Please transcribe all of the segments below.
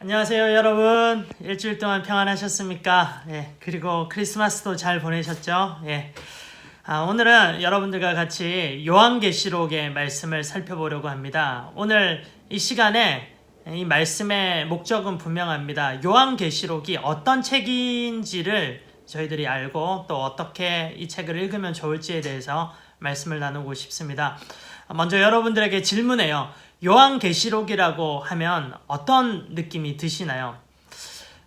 안녕하세요 여러분. 일주일 동안 평안하셨습니까? 예, 그리고 크리스마스도 잘 보내셨죠? 예. 오늘은 여러분들과 같이 요한계시록의 말씀을 살펴보려고 합니다. 오늘 이 시간에 이 말씀의 목적은 분명합니다. 요한계시록이 어떤 책인지를 저희들이 알고 또 어떻게 이 책을 읽으면 좋을지에 대해서 말씀을 나누고 싶습니다. 먼저 여러분들에게 질문해요. 요한계시록이라고 하면 어떤 느낌이 드시나요?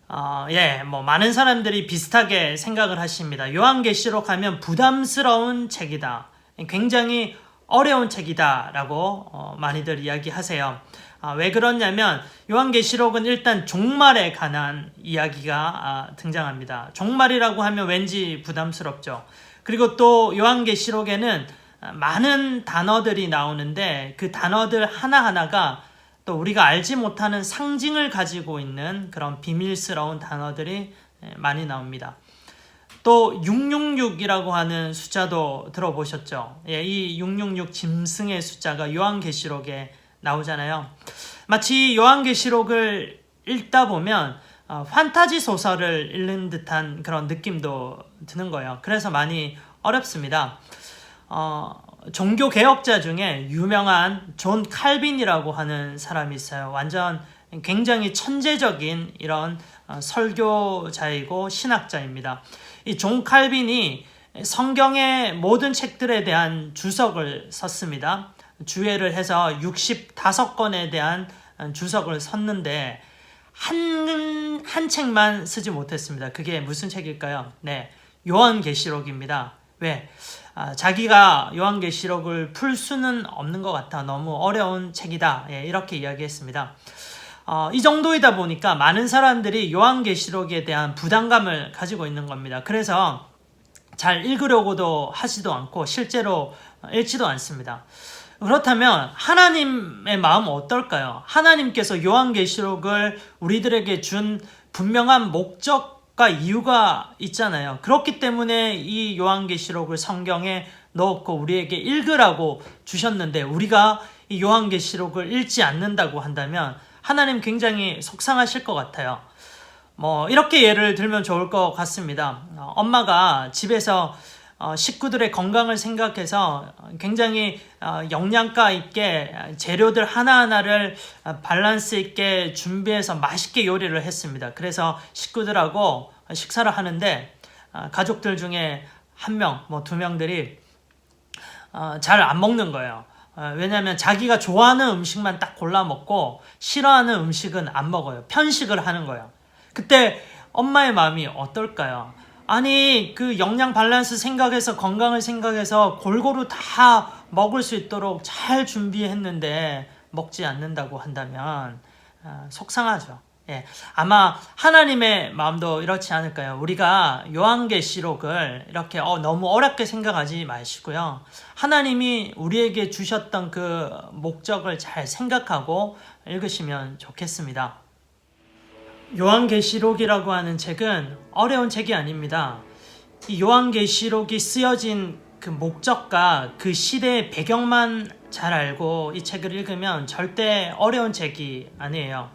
많은 사람들이 비슷하게 생각을 하십니다. 요한계시록 하면 부담스러운 책이다. 굉장히 어려운 책이다 라고 많이들 이야기하세요. 왜 그러냐면 요한계시록은 일단 종말에 관한 이야기가 등장합니다. 종말이라고 하면 왠지 부담스럽죠. 그리고 또 요한계시록에는 많은 단어들이 나오는데 그 단어들 하나하나가 또 우리가 알지 못하는 상징을 가지고 있는 그런 비밀스러운 단어들이 많이 나옵니다. 또 666이라고 하는 숫자도 들어보셨죠? 이 666 짐승의 숫자가 요한계시록에 나오잖아요. 마치 요한계시록을 읽다 보면 판타지 소설을 읽는 듯한 그런 느낌도 드는 거예요. 그래서 많이 어렵습니다. 종교 개혁자 중에 유명한 존 칼빈이라고 하는 사람이 있어요. 완전 굉장히 천재적인 이런 설교자이고 신학자입니다. 이 존 칼빈이 성경의 모든 책들에 대한 주석을 썼습니다. 주해를 해서 65권에 대한 주석을 썼는데 한 책만 쓰지 못했습니다. 그게 무슨 책일까요? 네, 요한계시록입니다. 왜? 자기가 요한계시록을 풀 수는 없는 것 같아. 너무 어려운 책이다. 이렇게 이야기했습니다. 이 정도이다 보니까 많은 사람들이 요한계시록에 대한 부담감을 가지고 있는 겁니다. 그래서 잘 읽으려고도 하지도 않고 실제로 읽지도 않습니다. 그렇다면 하나님의 마음은 어떨까요? 하나님께서 요한계시록을 우리들에게 준 분명한 목적과 이유가 있잖아요. 그렇기 때문에 이 요한계시록을 성경에 넣고 우리에게 읽으라고 주셨는데 우리가 이 요한계시록을 읽지 않는다고 한다면 하나님 굉장히 속상하실 것 같아요. 이렇게 예를 들면 좋을 것 같습니다. 엄마가 집에서 식구들의 건강을 생각해서 굉장히 영양가 있게 재료들 하나하나를 밸런스 있게 준비해서 맛있게 요리를 했습니다. 그래서 식구들하고 식사를 하는데 가족들 중에 한 명, 두 명들이 잘 안 먹는 거예요. 왜냐하면 자기가 좋아하는 음식만 딱 골라 먹고 싫어하는 음식은 안 먹어요. 편식을 하는 거예요. 그때 엄마의 마음이 어떨까요? 아니, 그 영양 밸런스 생각해서 건강을 생각해서 골고루 다 먹을 수 있도록 잘 준비했는데 먹지 않는다고 한다면 속상하죠. 아마 하나님의 마음도 이렇지 않을까요? 우리가 요한계시록을 이렇게 너무 어렵게 생각하지 마시고요. 하나님이 우리에게 주셨던 그 목적을 잘 생각하고 읽으시면 좋겠습니다. 요한계시록이라고 하는 책은 어려운 책이 아닙니다. 이 요한계시록이 쓰여진 그 목적과 그 시대의 배경만 잘 알고 이 책을 읽으면 절대 어려운 책이 아니에요.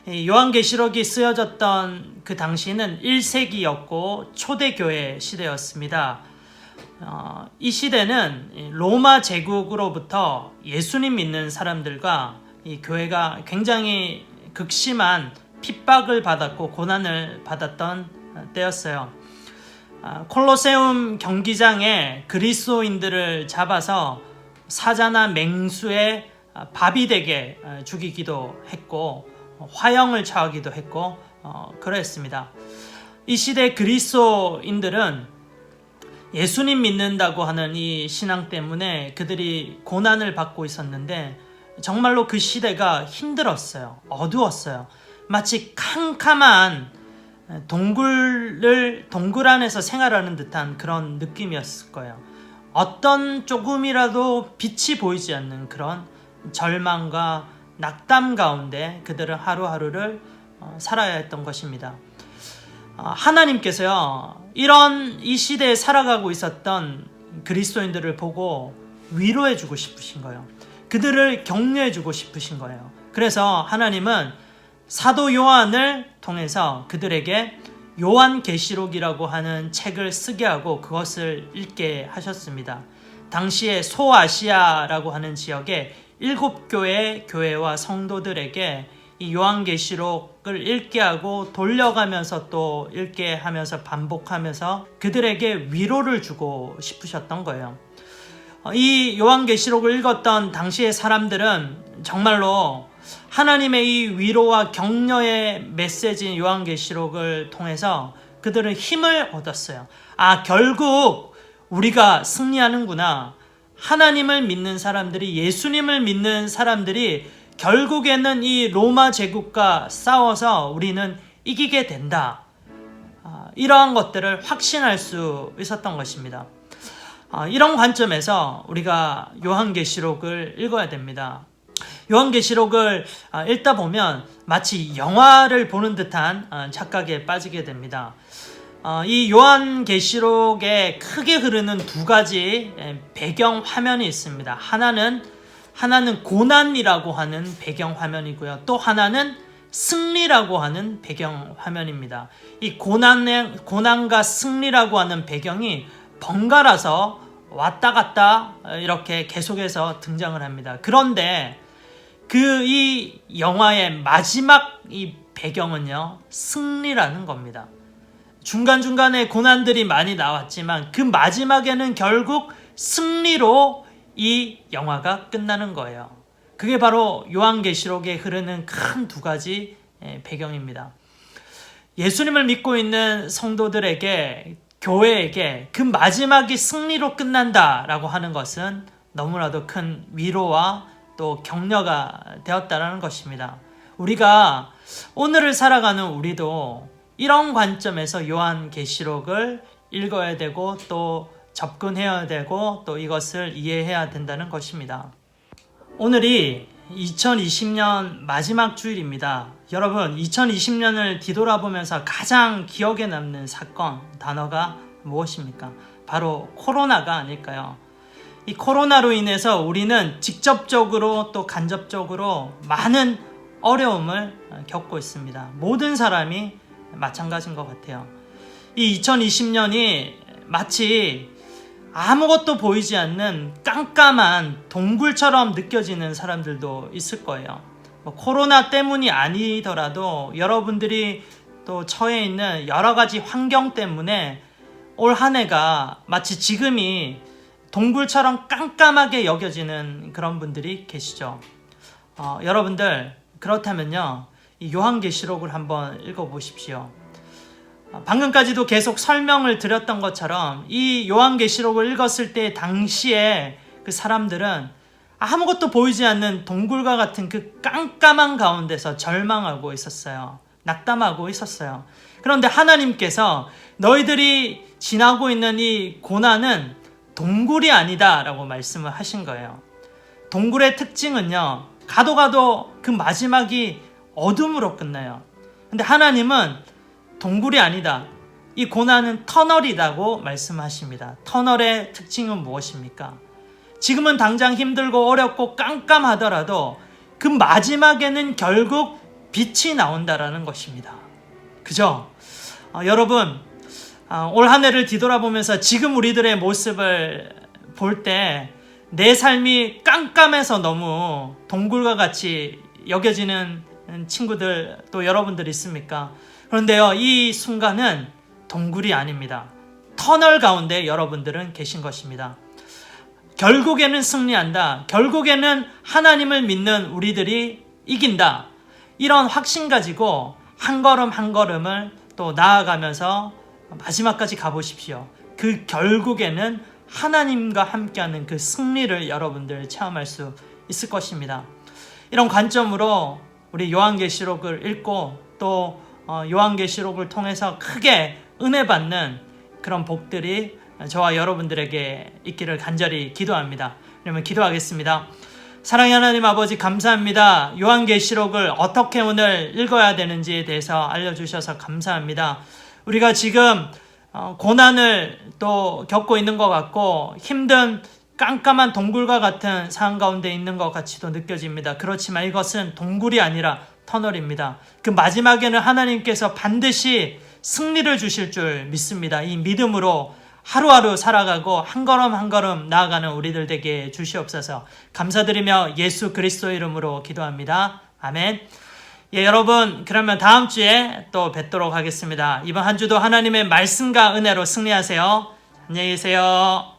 이 요한계시록이 쓰여졌던 그 당시는 1세기였고 초대교회 시대였습니다. 이 시대는 로마 제국으로부터 예수님 믿는 사람들과 이 교회가 굉장히 극심한 핍박을 받았고 고난을 받았던 때였어요. 콜로세움 경기장에 그리스도인들을 잡아서 사자나 맹수의 밥이 되게 죽이기도 했고 화형을 처하기도 했고 그랬습니다. 이 시대 그리스도인들은 예수님 믿는다고 하는 이 신앙 때문에 그들이 고난을 받고 있었는데 정말로 그 시대가 힘들었어요. 어두웠어요. 마치 캄캄한 동굴 안에서 생활하는 듯한 그런 느낌이었을 거예요. 어떤 조금이라도 빛이 보이지 않는 그런 절망과 낙담 가운데 그들은 하루하루를 살아야 했던 것입니다. 하나님께서요, 이 시대에 살아가고 있었던 그리스도인들을 보고 위로해주고 싶으신 거예요. 그들을 격려해주고 싶으신 거예요. 그래서 하나님은 사도 요한을 통해서 그들에게 요한계시록이라고 하는 책을 쓰게 하고 그것을 읽게 하셨습니다. 당시에 소아시아라고 하는 지역에 7교회 교회와 성도들에게 이 요한계시록을 읽게 하고 돌려가면서 또 읽게 하면서 반복하면서 그들에게 위로를 주고 싶으셨던 거예요. 이 요한계시록을 읽었던 당시의 사람들은 정말로 하나님의 이 위로와 격려의 메시지인 요한계시록을 통해서 그들은 힘을 얻었어요. 결국 우리가 승리하는구나. 하나님을 믿는 사람들이, 예수님을 믿는 사람들이 결국에는 이 로마 제국과 싸워서 우리는 이기게 된다. 이러한 것들을 확신할 수 있었던 것입니다. 이런 관점에서 우리가 요한계시록을 읽어야 됩니다. 요한계시록을 읽다 보면 마치 영화를 보는 듯한 착각에 빠지게 됩니다. 이 요한계시록에 크게 흐르는 두 가지 배경 화면이 있습니다. 하나는 고난이라고 하는 배경 화면이고요. 또 하나는 승리라고 하는 배경 화면입니다. 이 고난과 승리라고 하는 배경이 번갈아서 왔다 갔다 이렇게 계속해서 등장을 합니다. 그런데 이 영화의 마지막 이 배경은요, 승리라는 겁니다. 중간중간에 고난들이 많이 나왔지만 그 마지막에는 결국 승리로 이 영화가 끝나는 거예요. 그게 바로 요한계시록에 흐르는 큰 두 가지 배경입니다. 예수님을 믿고 있는 성도들에게, 교회에게 그 마지막이 승리로 끝난다라고 하는 것은 너무나도 큰 위로와 또 격려가 되었다라는 것입니다. 우리가 오늘을 살아가는 우리도 이런 관점에서 요한계시록을 읽어야 되고 또 접근해야 되고 또 이것을 이해해야 된다는 것입니다. 오늘이 2020년 마지막 주일입니다. 여러분, 2020년을 뒤돌아보면서 가장 기억에 남는 사건, 단어가 무엇입니까? 바로 코로나가 아닐까요? 이 코로나로 인해서 우리는 직접적으로 또 간접적으로 많은 어려움을 겪고 있습니다. 모든 사람이 마찬가지인 것 같아요. 이 2020년이 마치 아무것도 보이지 않는 깜깜한 동굴처럼 느껴지는 사람들도 있을 거예요. 코로나 때문이 아니더라도 여러분들이 또 처해 있는 여러 가지 환경 때문에 올 한 해가 마치 지금이 동굴처럼 깜깜하게 여겨지는 그런 분들이 계시죠. 여러분들 그렇다면요, 이 요한계시록을 한번 읽어보십시오. 방금까지도 계속 설명을 드렸던 것처럼 이 요한계시록을 읽었을 때 당시에 그 사람들은 아무것도 보이지 않는 동굴과 같은 그 깜깜한 가운데서 절망하고 있었어요. 낙담하고 있었어요. 그런데 하나님께서 너희들이 지나고 있는 이 고난은 동굴이 아니다 라고 말씀을 하신 거예요. 동굴의 특징은요, 가도 그 마지막이 어둠으로 끝나요. 근데 하나님은 동굴이 아니다, 이 고난은 터널이라고 말씀하십니다. 터널의 특징은 무엇입니까? 지금은 당장 힘들고 어렵고 깜깜하더라도 그 마지막에는 결국 빛이 나온다라는 것입니다. 그죠? 여러분, 올 한 해를 뒤돌아보면서 지금 우리들의 모습을 볼 때 내 삶이 깜깜해서 너무 동굴과 같이 여겨지는 친구들 또 여러분들 있습니까? 그런데요, 이 순간은 동굴이 아닙니다. 터널 가운데 여러분들은 계신 것입니다. 결국에는 승리한다. 결국에는 하나님을 믿는 우리들이 이긴다. 이런 확신 가지고 한 걸음 한 걸음을 또 나아가면서 마지막까지 가보십시오. 그 결국에는 하나님과 함께하는 그 승리를 여러분들 체험할 수 있을 것입니다. 이런 관점으로 우리 요한계시록을 읽고 또 요한계시록을 통해서 크게 은혜 받는 그런 복들이 저와 여러분들에게 있기를 간절히 기도합니다. 그러면 기도하겠습니다. 사랑의 하나님 아버지, 감사합니다. 요한계시록을 어떻게 오늘 읽어야 되는지에 대해서 알려주셔서 감사합니다. 우리가 지금 고난을 또 겪고 있는 것 같고 힘든 깜깜한 동굴과 같은 상황 가운데 있는 것 같이도 느껴집니다. 그렇지만 이것은 동굴이 아니라 터널입니다. 그 마지막에는 하나님께서 반드시 승리를 주실 줄 믿습니다. 이 믿음으로 하루하루 살아가고 한 걸음 한 걸음 나아가는 우리들 되게 주시옵소서. 감사드리며 예수 그리스도 이름으로 기도합니다. 아멘. 예, 여러분, 그러면 다음 주에 또 뵙도록 하겠습니다. 이번 한 주도 하나님의 말씀과 은혜로 승리하세요. 안녕히 계세요.